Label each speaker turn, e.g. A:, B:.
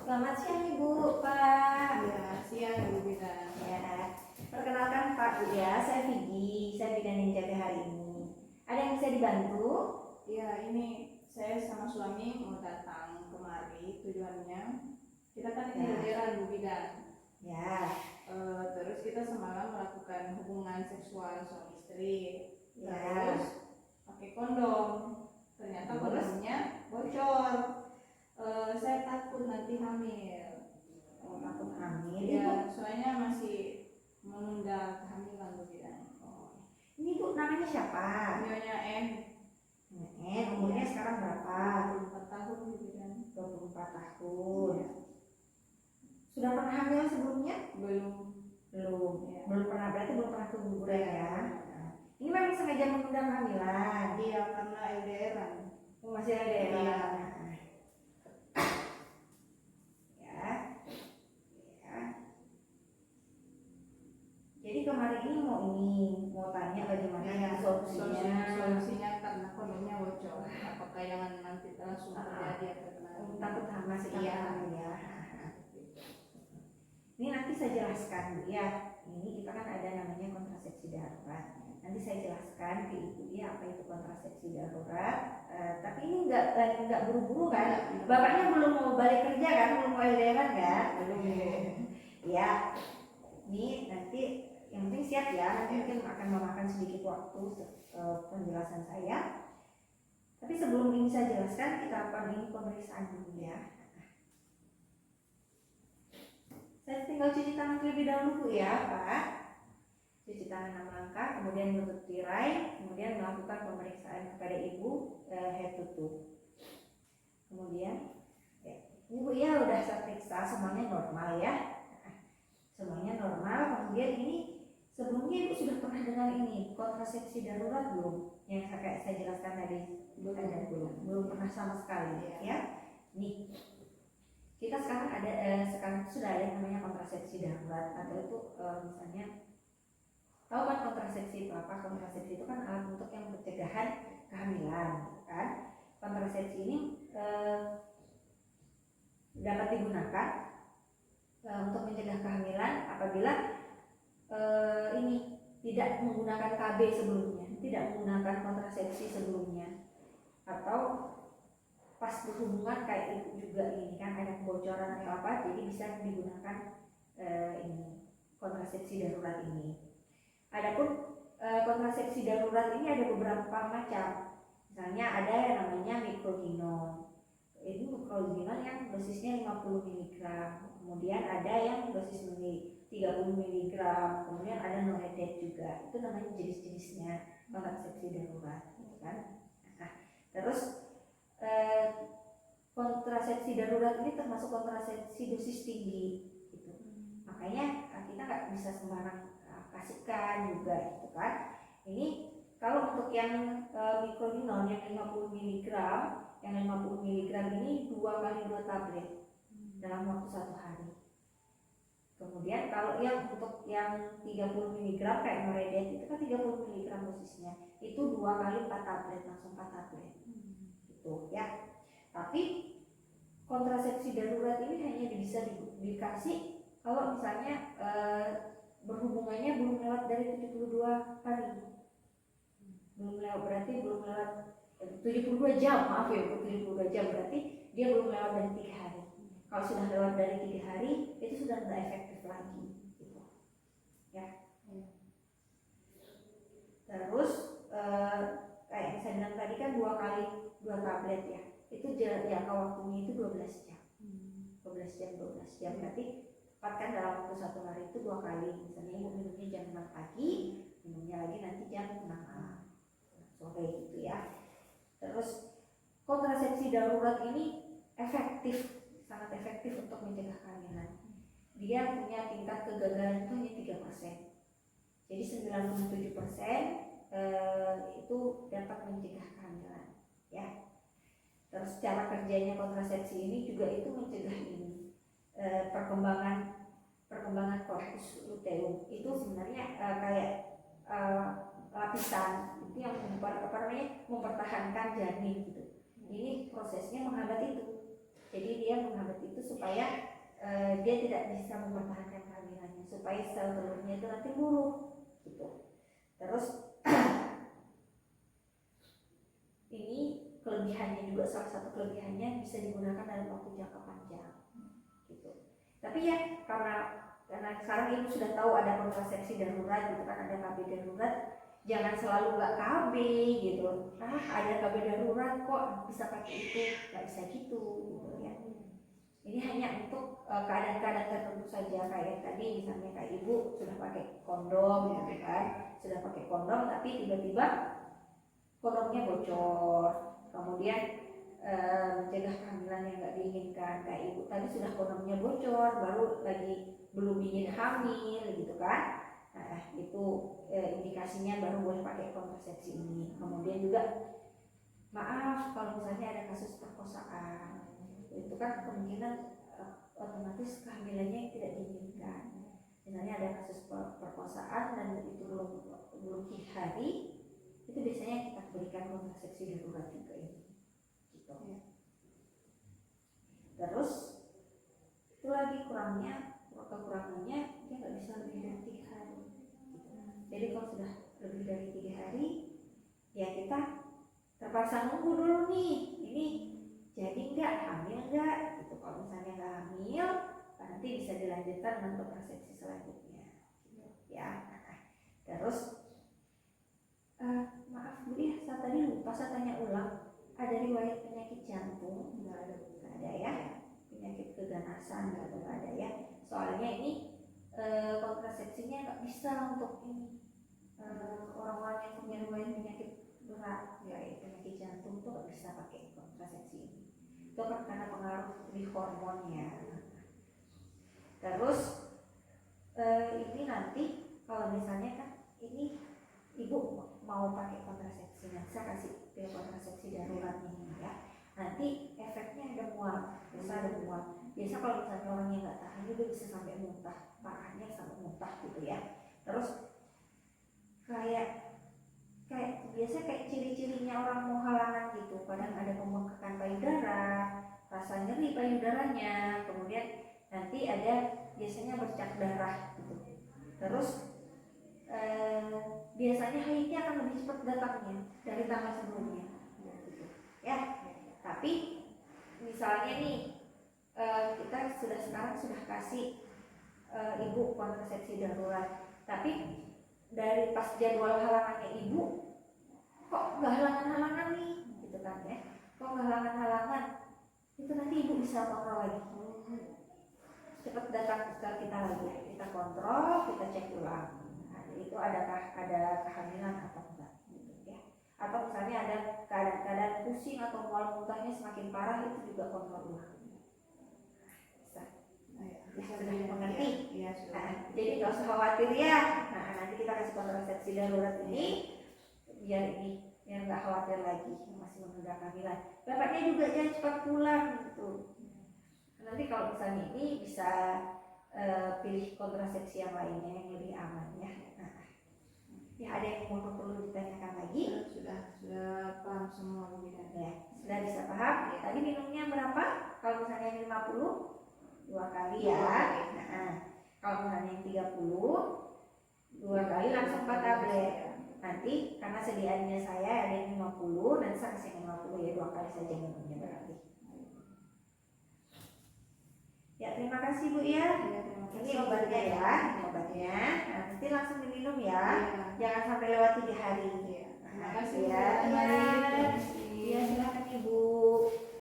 A: Selamat siang Ibu, Pak.
B: Ya, siang Ibu Bidan.
A: Ya, perkenalkan Pak Bu ya, saya Vicky, saya bidanin jaga hari ini. Ada yang bisa dibantu?
B: Ya, ini saya sama suami mau datang kemari. Tujuannya kita kan ini
A: Ya.
B: LDRan Bu Bidan.
A: Ya,
B: Terus kita semalam melakukan hubungan seksual suami istri.
A: Ya.
B: Terus pakai kondom. Ternyata
A: Terus?
B: kondomnya bocor. Saya takut nanti hamil.
A: takut hamil.
B: Ya, soalnya masih menunda kehamilan Bu Bidan.
A: Ini Bu namanya siapa?
B: Nyonya N.
A: Umurnya sekarang berapa?
B: 24 tahun Bu Bidan.
A: 24 tahun. Sudah pernah hamil sebelumnya?
B: Belum.
A: Belum.
B: Ya.
A: Belum pernah, berarti belum pernah keguguran ya. Ini memang sengaja menunda kehamilan.
B: Iya, karena LDRan.
A: Masih ada ya?
B: Iya.
A: Ya. Jadi kemarin ini mau tanya bagaimana solusinya.
B: Solusinya karena kondomnya bocor. Apakah jangan nanti langsung terjadi atau gimana?
A: Takut masih
B: Iya.
A: hamil ya. Ini nanti saya jelaskan Bu ya. Ini kita kan ada namanya kontrasepsi darurat. Nanti saya jelaskan ke Ibu ya apa itu kontrasepsi darurat. Tapi ini nggak buru-buru kan? Bapaknya belum mau balik kerja kan? Belum mau LDR kan?
B: Belum.
A: Ya. Ini nanti yang penting siap ya. Nanti mungkin akan memakan sedikit waktu penjelasan saya. Tapi sebelum ini saya jelaskan, kita akan ini pemeriksaan dulu ya. Saya tinggal cuci tangan terlebih dahulu Bu ya Pak. Cuci tangan 6 langkah, kemudian menutup tirai, kemudian melakukan pemeriksaan kepada Ibu head to toe. Kemudian ya, Ibu ya udah saya periksa semuanya normal ya. Semuanya normal. Kemudian ini sebelumnya Ibu sudah pernah dengar ini kontrasepsi darurat belum? Yang saya jelaskan tadi belum pernah sama sekali ya. Nih kita sekarang sekarang sudah ada yang namanya kontrasepsi darurat atau itu misalnya tahu kan kontrasepsi itu apa? Kontrasepsi itu kan alat untuk yang pencegahan kehamilan kan. Kontrasepsi ini dapat digunakan untuk mencegah kehamilan apabila ini tidak menggunakan KB sebelumnya, tidak menggunakan kontrasepsi sebelumnya, atau pas berhubungan kayak itu juga ini kan ada kebocoran atau apa, jadi bisa digunakan ini kontrasepsi darurat ini. Adapun kontrasepsi darurat ini ada beberapa macam. Misalnya ada yang namanya microgynon. Ini microgynon yang dosisnya 50 mg. Kemudian ada yang dosis 30 mg. Kemudian ada noredet juga. Itu namanya jenis-jenisnya kontrasepsi darurat, gitu kan? Nah, terus kontrasepsi darurat ini termasuk kontrasepsi dosis tinggi gitu. Makanya kita nggak bisa sembarang kasihkan juga gitu kan. Ini kalau untuk yang microgynon yang 50 mg, yang 50 mg ini 2 kali 2 tablet dalam waktu 1 hari. Kemudian kalau yang untuk yang 30 mg kayak noredet itu kan 30 mg dosisnya, itu 2 kali 4 tablet, langsung 4 tablet. Gitu ya. Tapi kontrasepsi darurat ini hanya bisa dikasih kalau misalnya berhubungannya belum lewat dari 72 hari. Belum lewat berarti belum lewat 72 jam, maaf ya, 72 jam berarti dia belum lewat dari 3 hari. Kalau sudah lewat dari 3 hari itu sudah tidak efektif lagi gitu. Ya. Terus kayak yang saya bilang tadi kan 2 kali 2 tablet ya. Itu jangka waktunya itu 12 jam. 12 jam berarti tepat kan dalam waktu 1 hari itu 2 kali. Misalnya Ibu minumnya jam 6 pagi, minumnya lagi nanti jam 6 malam. Sore gitu ya. Terus kontrasepsi darurat ini efektif, sangat efektif untuk mencegah kehamilan. Dia punya tingkat kegagalan itu hanya 3%. Jadi 97% itu dapat mencegah kehamilan ya. Terus cara kerjanya kontrasepsi ini juga itu mencegah ini perkembangan korpus luteum. Itu sebenarnya kayak lapisan itu yang mempertahankan janin gitu. Ini prosesnya menghambat itu. Jadi dia menghambat itu supaya supaya dia tidak bisa mempertahankan kehamilannya, supaya sel telurnya itu nanti buruk gitu. Terus ini kelebihannya juga, salah satu kelebihannya bisa digunakan dalam waktu jangka panjang gitu. Tapi ya karena sekarang ibu sudah tahu ada kontrasepsi darurat gitu kan, ada KB darurat, jangan selalu nggak KB gitu. Ada KB darurat kok bisa pakai itu, nggak bisa gitu ya. Ini hanya untuk keadaan-keadaan tertentu saja, kayak tadi misalnya kayak ibu sudah pakai kondom gitu kan, sudah pakai kondom tapi tiba-tiba kondomnya bocor, kemudian mencegah kehamilan yang nggak diinginkan. Kayak ibu tadi sudah kondomnya bocor, baru lagi belum ingin hamil gitu kan. Nah itu indikasinya baru boleh pakai kontrasepsi ini. Kemudian juga maaf kalau misalnya ada kasus perkosaan, itu kan kemungkinan otomatis kehamilannya tidak diinginkan. Misalnya ada kasus perkosaan dan itu belum 3 hari, itu biasanya kita berikan kontrasepsi darurat juga ini gitu. Terus itu lagi kekurangannya dia nggak bisa lebih dari 3 hari gitu. Jadi kalau sudah lebih dari 3 hari ya kita terpaksa nunggu dulu nih, ini jadi nggak hamil nggak gitu. Kalau misalnya nggak hamil nanti bisa dilanjutkan dengan kontrasepsi selanjutnya gitu ya. Terus maaf Bu ya, saya tadi lupa saya tanya ulang, ada riwayat penyakit jantung? Nggak ada ya. Penyakit keganasan nggak ada ya. Soalnya ini kontrasepsinya nggak bisa untuk ini orang-orang yang punya riwayat penyakit berat ya, penyakit jantung tuh nggak bisa pakai kontrasepsi ini. Itu kan karena pengaruh di hormonnya. Terus ini nanti kalau misalnya kan ini ibu mau pakai kontrasepsi, nah saya kasih pil kontrasepsi darurat ini ya. Nanti efeknya ada mual, biasa ada mual. Biasa kalau misalnya orang yang nggak tahan itu bisa sampai muntah, parahnya sampai muntah gitu ya. Terus kayak biasa kayak ciri-cirinya orang mau halangan gitu, kadang ada pembengkakan payudara, rasa nyeri payudaranya, kemudian nanti ada biasanya bercak darah gitu. Terus biasanya haidnya akan lebih cepat datangnya dari tanggal sebelumnya gitu. Ya, tapi misalnya nih kita sekarang sudah kasih ibu kontrasepsi darurat, tapi dari pas jadwal halangannya ibu kok nggak halangan-halangan nih gitu kan ya, kok nggak halangan-halangan, itu nanti ibu bisa kontrol lagi, cepat datang ke kita lagi, kita kontrol, kita cek ulang. Itu adakah ada kehamilan atau enggak gitu ya. Atau misalnya ada keadaan pusing atau mual muntahnya semakin parah, itu juga kontrol ulang. Bisa sudah mengerti ya, jadi nggak usah khawatir ya. Nanti kita kasih kontrasepsi darurat ini biar nggak khawatir lagi masih menunda kehamilan. Bapaknya juga jangan cepat pulang gitu. Nanti kalau misalnya ini bisa pilih kontrasepsi yang lainnya yang lebih aman ya. Ya ada yang mau perlu ditanyakan lagi?
B: Sudah paham semua begini
A: ya, sudah bisa paham ya. Tadi minumnya berapa? Kalau misalnya 50 2 kali ya. Kalau misalnya yang 30 2 kali langsung 4 tablet. Nanti karena sediaannya saya ada yang 50 dan saya kasih 50 ya, 2 kali saja minumnya berarti. Ya terima kasih Bu ya. Ini obatnya ya, obatnya. Nanti langsung diminum ya. Jangan sampai lewat 3 hari.